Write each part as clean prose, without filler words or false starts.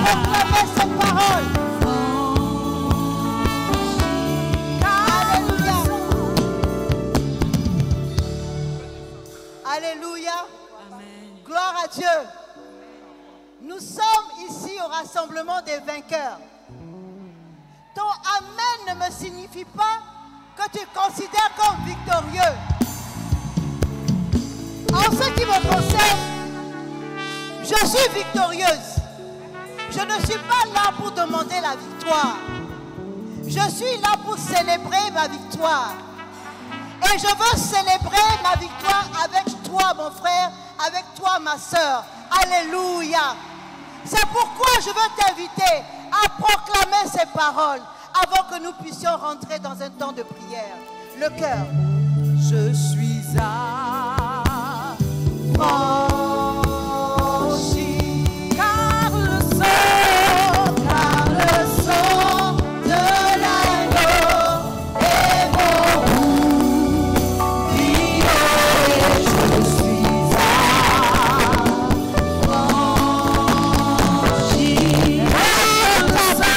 proclamer cette parole. Alléluia. Amen. Gloire à Dieu. Nous sommes ici au rassemblement des vainqueurs. Ton Amen ne me signifie pas que tu considères comme victorieux. En ce qui me concerne, je suis victorieuse. Je ne suis pas là pour demander la victoire. Je suis là pour célébrer ma victoire. Et je veux célébrer ma victoire avec toi, mon frère, avec toi, ma soeur. Alléluia. C'est pourquoi je veux t'inviter à proclamer ces paroles avant que nous puissions rentrer dans un temps de prière. Le cœur. Je suis à franchi, car le sang de l'agneau est mon bouclier. Je suis à franchi, car le sang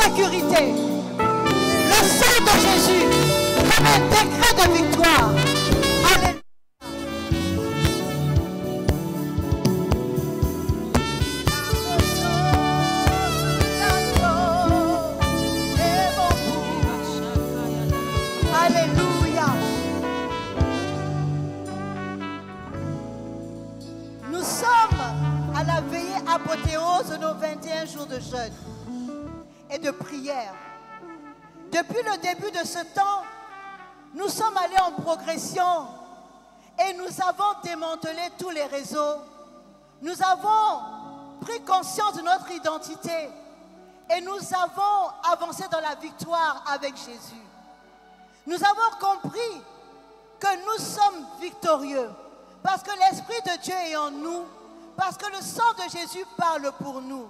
sécurité. Le sang de Jésus comme un décret de victoire. Alléluia. Alléluia. Nous sommes à la veillée apothéose de nos 21 jours de jeûne et de prière. Depuis le début de ce temps, nous sommes allés en progression et nous avons démantelé tous les réseaux. Nous avons pris conscience de notre identité et nous avons avancé dans la victoire avec Jésus. Nous avons compris que nous sommes victorieux parce que l'Esprit de Dieu est en nous, parce que le sang de Jésus parle pour nous.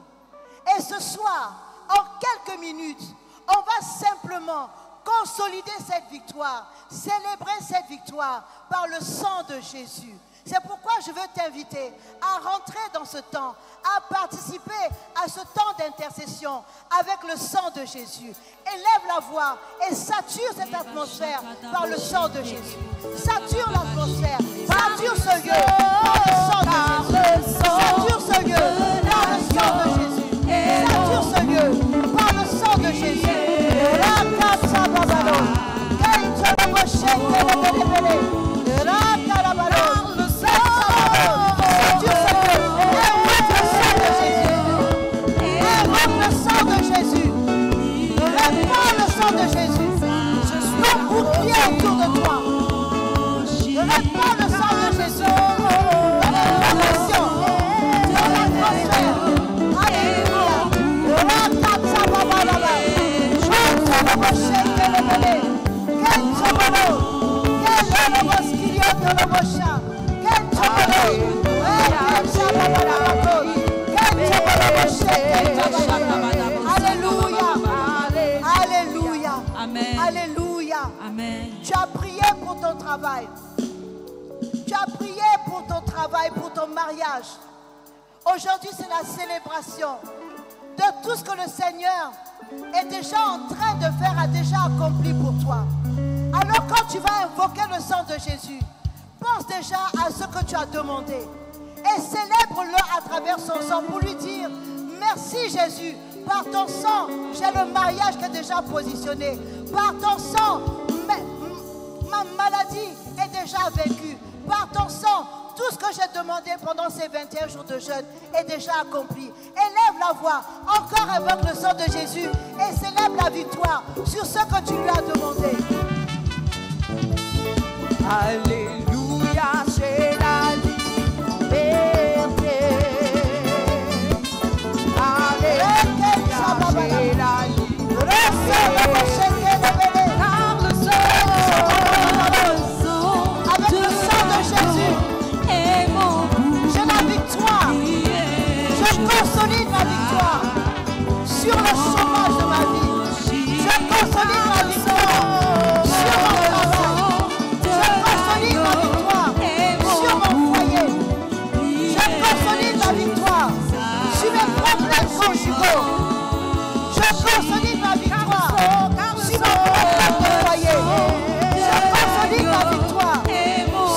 Et ce soir, en quelques minutes, on va simplement consolider cette victoire, célébrer cette victoire par le sang de Jésus. C'est pourquoi je veux t'inviter à rentrer dans ce temps, à participer à ce temps d'intercession avec le sang de Jésus. Élève la voix et sature cette atmosphère par le sang de Jésus. Sature l'atmosphère, sature ce lieu par le sang de Jésus. Sature ce lieu par le sang de Jésus. Sature ce lieu par le sang de Jésus. Autour de toi. Ne reste pas le sang de Jésus. Dans la relation, dans l'atmosphère. Alléluia. Alléluia. Alléluia. Amen. Alléluia. Amen. Tu as prié pour ton travail. Tu as prié pour ton travail, pour ton mariage. Aujourd'hui, c'est la célébration de tout ce que le Seigneur est déjà en train de faire, a déjà accompli pour toi. Alors quand tu vas invoquer le sang de Jésus, pense déjà à ce que tu as demandé et célèbre-le à travers son sang pour lui dire merci Jésus Par ton sang, j'ai le mariage qui est déjà positionné. Par ton sang, ma maladie est déjà vaincue. Par ton sang, tout ce que j'ai demandé pendant ces 21 jours de jeûne est déjà accompli. Élève la voix, encore invoque le sang de Jésus et célèbre la victoire sur ce que tu lui as demandé. Alléluia, c'est la liberté. Alléluia, c'est la Avec le sang de Jésus, j'ai la victoire. Je consolide ma victoire sur le chômage de ma vie. Je consolide ma victoire sur mon travail. Je consolide ma victoire sur mon foyer. Je consolide ma victoire sur mes problèmes conjugaux. Je consolide ma victoire sur mon problème de foyer. Je consolide ma victoire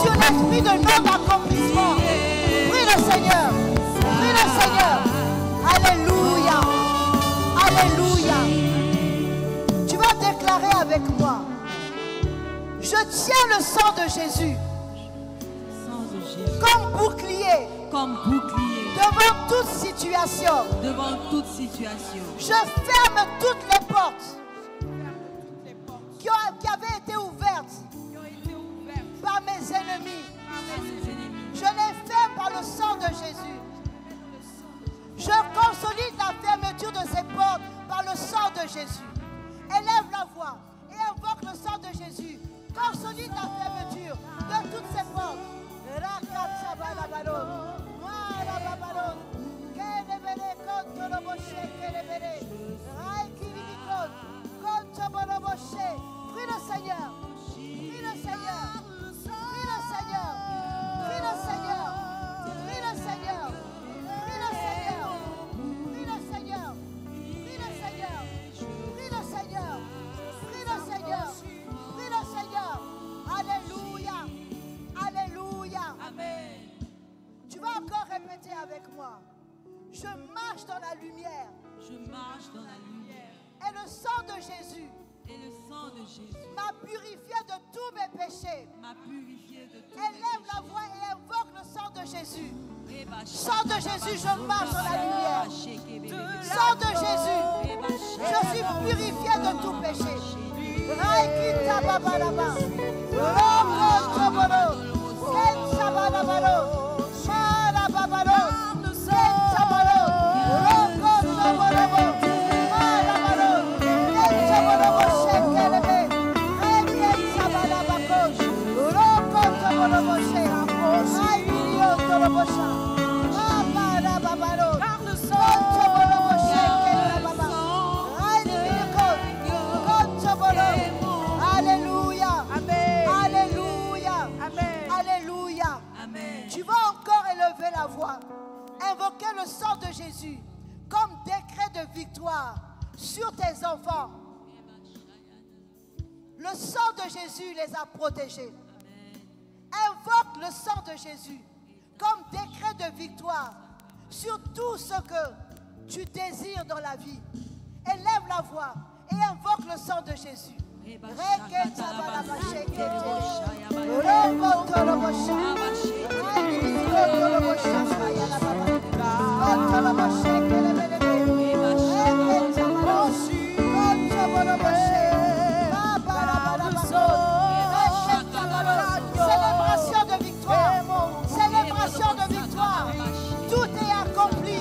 sur l'esprit de non-accomplissement. Prie le Seigneur. Prie le Seigneur. Alléluia. Alléluia. Tu vas déclarer avec moi. Je tiens le sang de Jésus comme bouclier devant toute situation. Je ferme toutes les portes qui avaient été ouvertes par mes ennemis. Je les ferme par le sang de Jésus. Je consolide la fermeture de ces portes par le sang de Jésus. Élève la voix et invoque le sang de Jésus. Consolide la fermeture de toutes ces portes. Prie le Seigneur. Prie le Seigneur. Prie le Seigneur. Prie le Seigneur. Prie le Seigneur. Prie le Seigneur. Prie le Seigneur. Prie le Seigneur. Prie le Seigneur. Prie le Seigneur. Prie le Seigneur. Alléluia. Alléluia. Amen. Tu vas encore répéter avec moi. Je marche dans la lumière. Je marche dans la lumière. Et le sang de Jésus Et le sang de Jésus m'a purifié de tous mes péchés. m'a purifié de tout. Élève la voix et invoque le sang de Jésus. Sang Sang de Jésus, je marche dans la lumière. Sang de Jésus, je suis purifié de tout péché. Raikita babalaba. Roko toboro. Kensa balabalo. Mara babalo. Kensa balo. Roko toboro. Mara balo. Kensa balo shekelebe. Kensa balabako. Roko toboro she. Raibio toboro sha. Mara babalo. Kensa balo shekelebe baba. Raibio toboro. Alléluia. Amen. Alléluia. Amen. Alléluia. Amen. Tu vas encore élever la voix. Invoquer le sang de Jésus comme décret de victoire sur tes enfants. Le sang de Jésus les a protégés. Invoque le sang de Jésus comme décret de victoire sur tout ce que tu désires dans la vie. Élève la voix et invoque le sang de Jésus. Célébration de victoire. Célébration de victoire. Tout est accompli.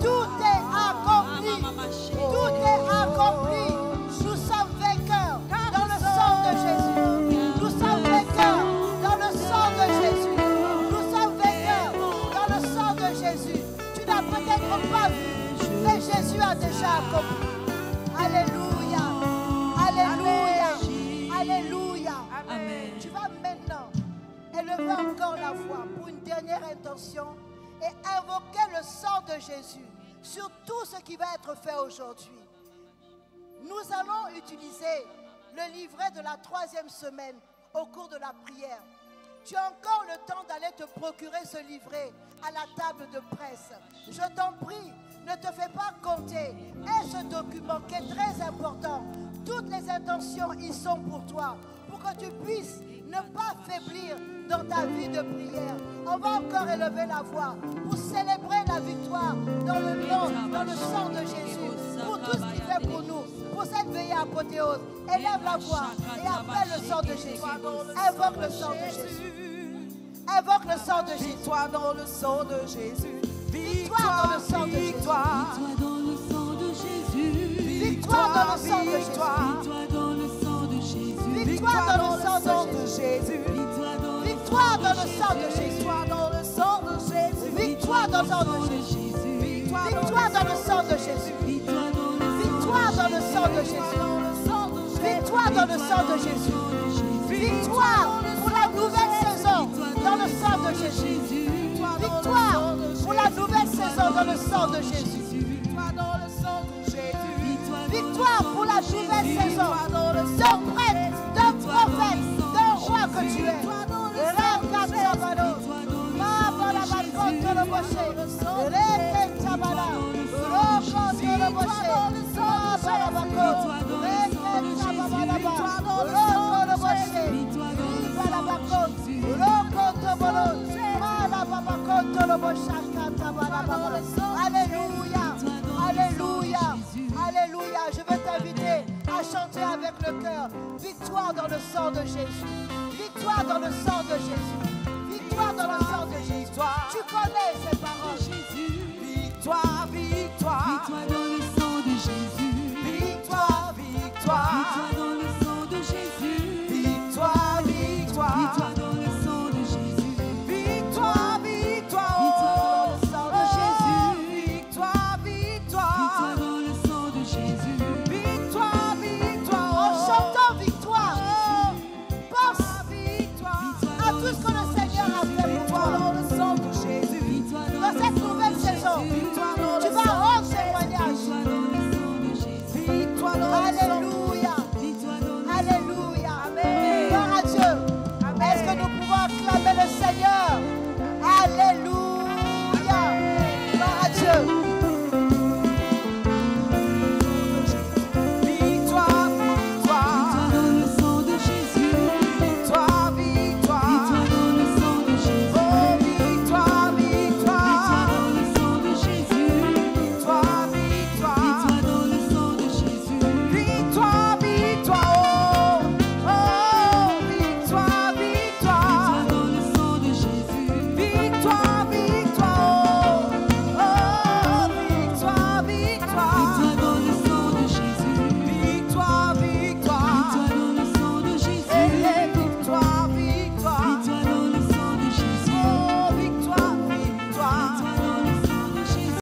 Tout est accompli. Tout est accompli. Nous sommes vainqueurs dans le sang de Jésus. Nous sommes vainqueurs dans le sang de Jésus. Nous sommes vainqueurs dans le sang de Jésus. Tu n'as peut-être pas vu, mais Jésus a déjà accompli. Alléluia. Alléluia. Alléluia. Amen. Tu vas maintenant élever encore la voix pour une dernière intention et invoquer le sang de Jésus sur tout ce qui va être fait aujourd'hui. Nous allons utiliser le livret de la 3e semaine au cours de la prière. Tu as encore le temps d'aller te procurer ce livret à la table de presse. Je t'en prie, Ne te fais pas compter. Et ce document qui est très important, toutes les intentions y sont pour toi, pour que tu puisses ne pas faiblir dans ta vie de prière. On va encore élever la voix pour célébrer la victoire dans le nom, dans le sang de Jésus, pour tout ce qu'il fait pour nous, pour cette veillée apothéose. Élève la voix et appelle le sang de Jésus. Invoque le sang de Jésus. Invoque le sang de Jésus. Victoire dans le sang de Jésus. Victoire dans le sang de Jésus. Victoire dans le sang de Jésus. Victoire dans le sang de Jésus. Victoire dans le sang de Jésus. Victoire dans le sang de Jésus. Victoire dans le sang de Jésus. Victoire dans le sang de Jésus. Victoire dans le sang de Jésus. Victoire dans le sang de Jésus. Victoire dans le sang de Jésus. Victoire dans le sang de Jésus. Victoire pour la nouvelle saison dans le sang de Jésus. Victoire pour la nouvelle saison dans le sang de Jésus. Victoire pour la nouvelle saison d'un prêtre, d'un prophète, d'un roi que tu es. Alléluia, alléluia, alléluia. Je veux t'inviter à chanter avec le cœur. Victoire dans le sang de Jésus. Victoire dans le sang de Jésus. Victoire dans le sang de Jésus. Tu connais ces paroles. Victoire, victoire. Victoire dans le sang de Jésus.